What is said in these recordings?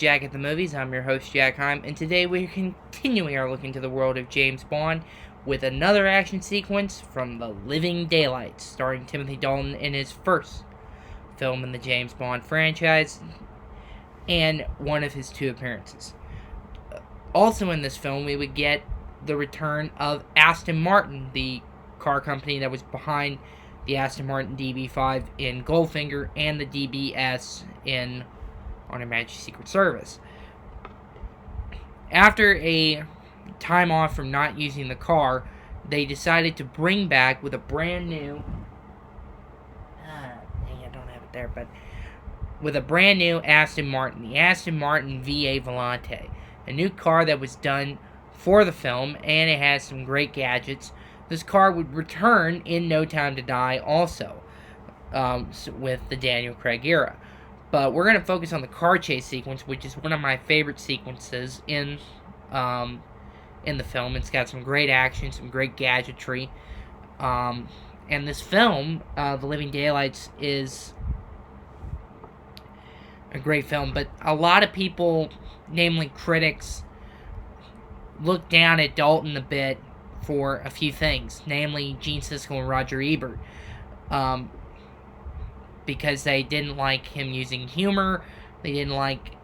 Jack at the Movies. I'm your host, Jack Heim, and today we're continuing our look into the world of James Bond with another action sequence from The Living Daylights, starring Timothy Dalton in his first film in the James Bond franchise, and one of his two appearances. Also in this film, we would get the return of Aston Martin, the car company that was behind the Aston Martin DB5 in Goldfinger and the DBS in On Her Majesty's Secret Service. After a time off from not using the car, they decided to bring back with a brand new I don't have it there, but with a brand new Aston Martin, the Aston Martin VA Volante, a new car that was done for the film, and it has some great gadgets. This car would return in No Time to Die also, with the Daniel Craig era. But we're going to focus on the car chase sequence, which is one of my favorite sequences in the film. It's got some great action, some great gadgetry. And this film, The Living Daylights, is a great film. But a lot of people, namely critics, look down at Dalton a bit for a few things, namely Gene Siskel and Roger Ebert, because they didn't like him using humor. They didn't like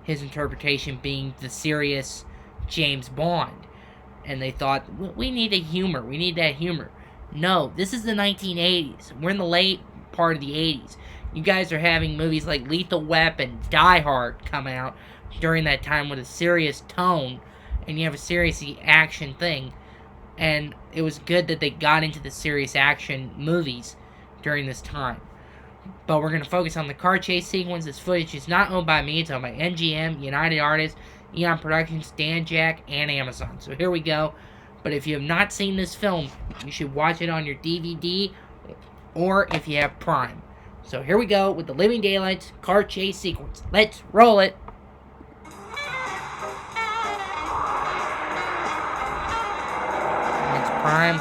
his interpretation being the serious James Bond, and they thought, we need a humor, we need that humor. No, this is the 1980s. We're in the late part of the 80s. You guys are having movies like Lethal Weapon, Die Hard come out during that time with a serious tone, and you have a serious action thing, and it was good that they got into the serious action movies during this time. But we're going to focus on the car chase sequence. This footage is not owned by me, it's owned by MGM, United Artists, Eon Productions, Dan Jack, and Amazon. So here we go. But if you have not seen this film, you should watch it on your DVD, or if you have Prime. So here we go with The Living Daylights car chase sequence. Let's roll it! Prime.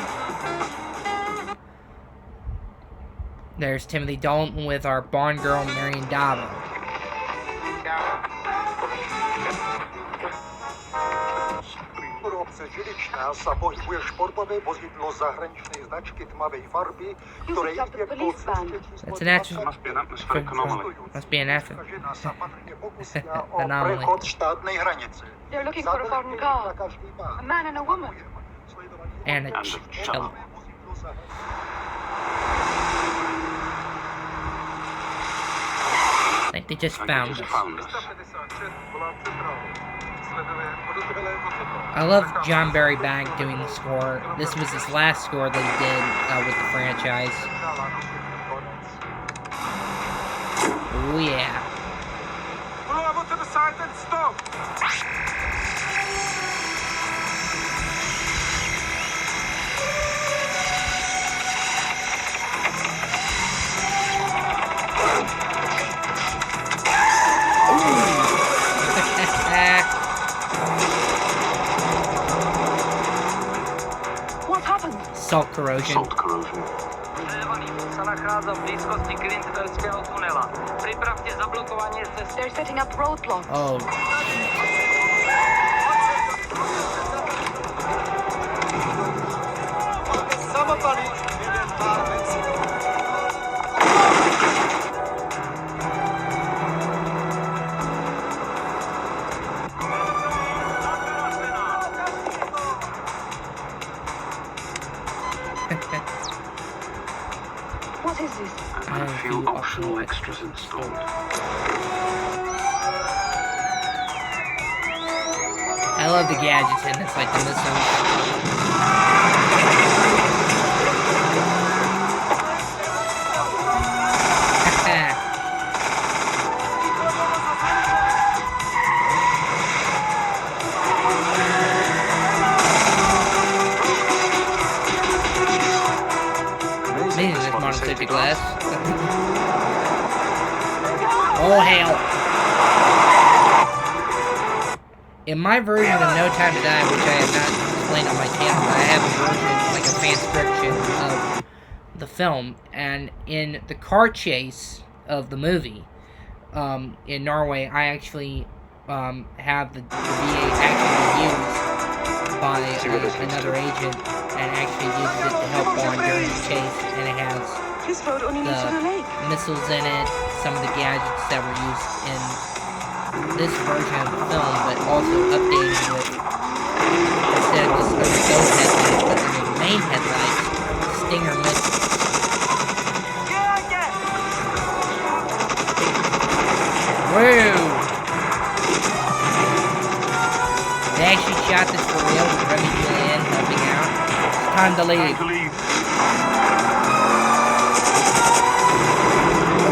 There's Timothy Dalton with our Bond girl, Marion Dabo. That's an atmosphere. Must be an anomaly. They're looking for a foreign car. A man and a woman. And a cello. I think they just found us. I love John Barry Bank doing the score. This was his last score that he did with the franchise. Oh yeah. Pull over to the side and stop! What happened? Salt corrosion. Salt corrosion. They're setting up roadblocks. Oh. What is this? And a few optional extras installed. I love the gadgets in this, like the missiles. Amazing this modern safety glass. Oh hell! In my version of No Time to Die, which I have not explained on my channel, but I have a version, like a fanscription of the film, and in the car chase of the movie, in Norway, I actually have the VA actually used by another agent, and actually uses it to help Bond during the chase, and it has This road only leads to the lake. missiles in it, some of the gadgets that were used in this version of the film, but also updated with, instead of just those headlights, but under the main headlights, Stinger missiles. Woo! They actually shot this for real with Remy Julienne helping out. It's time to leave.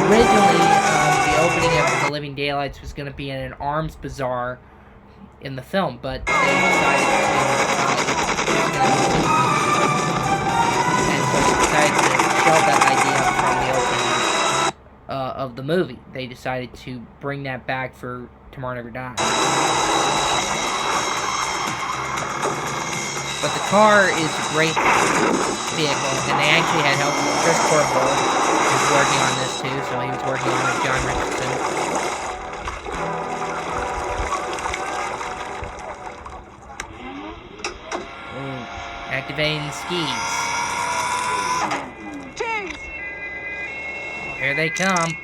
Originally, the opening of The Living Daylights was going to be in an arms bazaar in the film, but they decided to shelve that idea from the opening of the movie. They decided to bring that back for Tomorrow Never Dies. But the car is a great vehicle, and they actually had help from Chris Corporal, who's working on this too, so he was working on it with John Richardson. Ooh, activating skis. James! Here they come.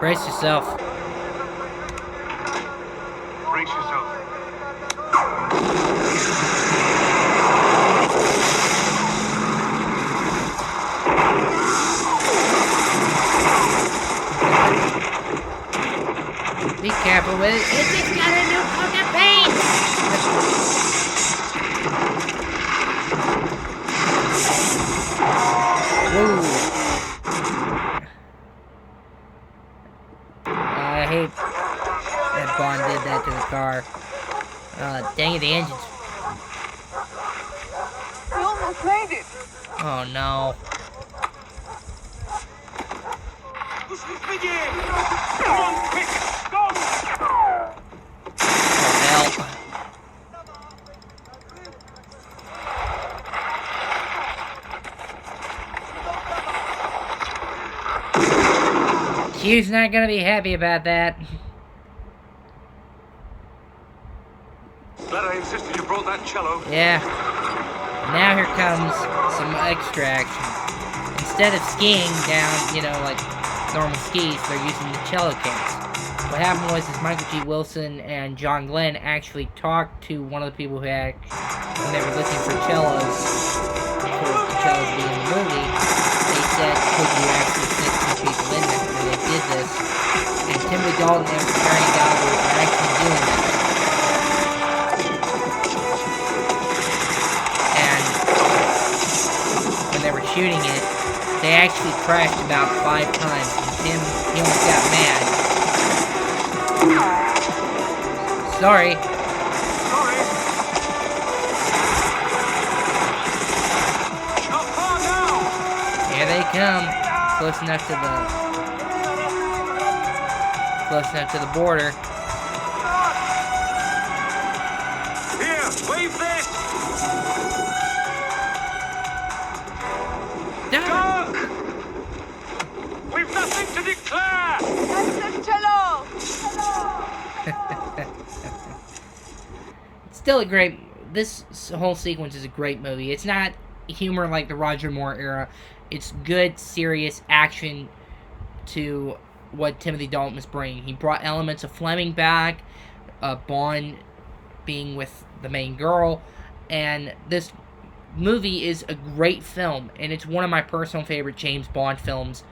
Brace yourself. Brace yourself. Be careful with it. It's just got a new coat of paint! Whoa. I hate that Bond did that to the car. Dang it, the engine's... We almost made it. Oh no. Push this begin! Come on, quick! Go! Oh hell. Q's not gonna be happy about that. Glad I insisted you brought that cello. Yeah. Now here comes some extra action. Instead of skiing down, you know, like normal skis, they're using the cello case. What happened was is Michael G. Wilson and John Glenn actually talked to one of the people who had, when they were looking for cellos, for the cello to be in the movie, they said, could you actually fit two people in there? And they did this. And Timothy Dalton and Barry Gallagher are actually doing this. And when they were shooting it, they actually crashed about 5 times. And Tim, he almost got mad. Sorry. Sorry. Not far now. Here they come. Close enough to the border. Here, wave this. Done. Go! We've nothing to declare. That's the cello. Still a great... This whole sequence is a great movie. It's not humor like the Roger Moore era. It's good, serious action to what Timothy Dalton was bringing. He brought elements of Fleming back, Bond being with the main girl, and this movie is a great film, and it's one of my personal favorite James Bond films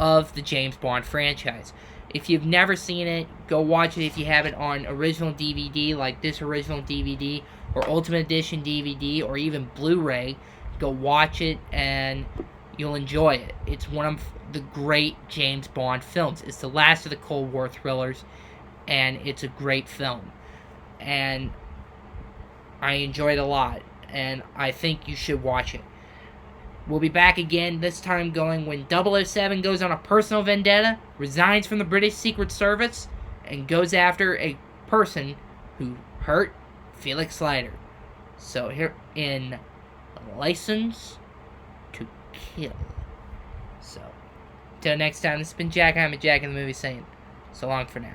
of the James Bond franchise. If you've never seen it, go watch it if you have it on original DVD, like this original DVD, or Ultimate Edition DVD, or even Blu-ray. Go watch it, and you'll enjoy it. It's one of the great James Bond films. It's the last of the Cold War thrillers, and it's a great film. And I enjoyed it a lot, and I think you should watch it. We'll be back again, this time going when 007 goes on a personal vendetta, resigns from the British Secret Service, and goes after a person who hurt Felix Leiter. So here in License to Kill. So, till next time, this has been Jack. I'm a Jack in the Movie saying so long for now.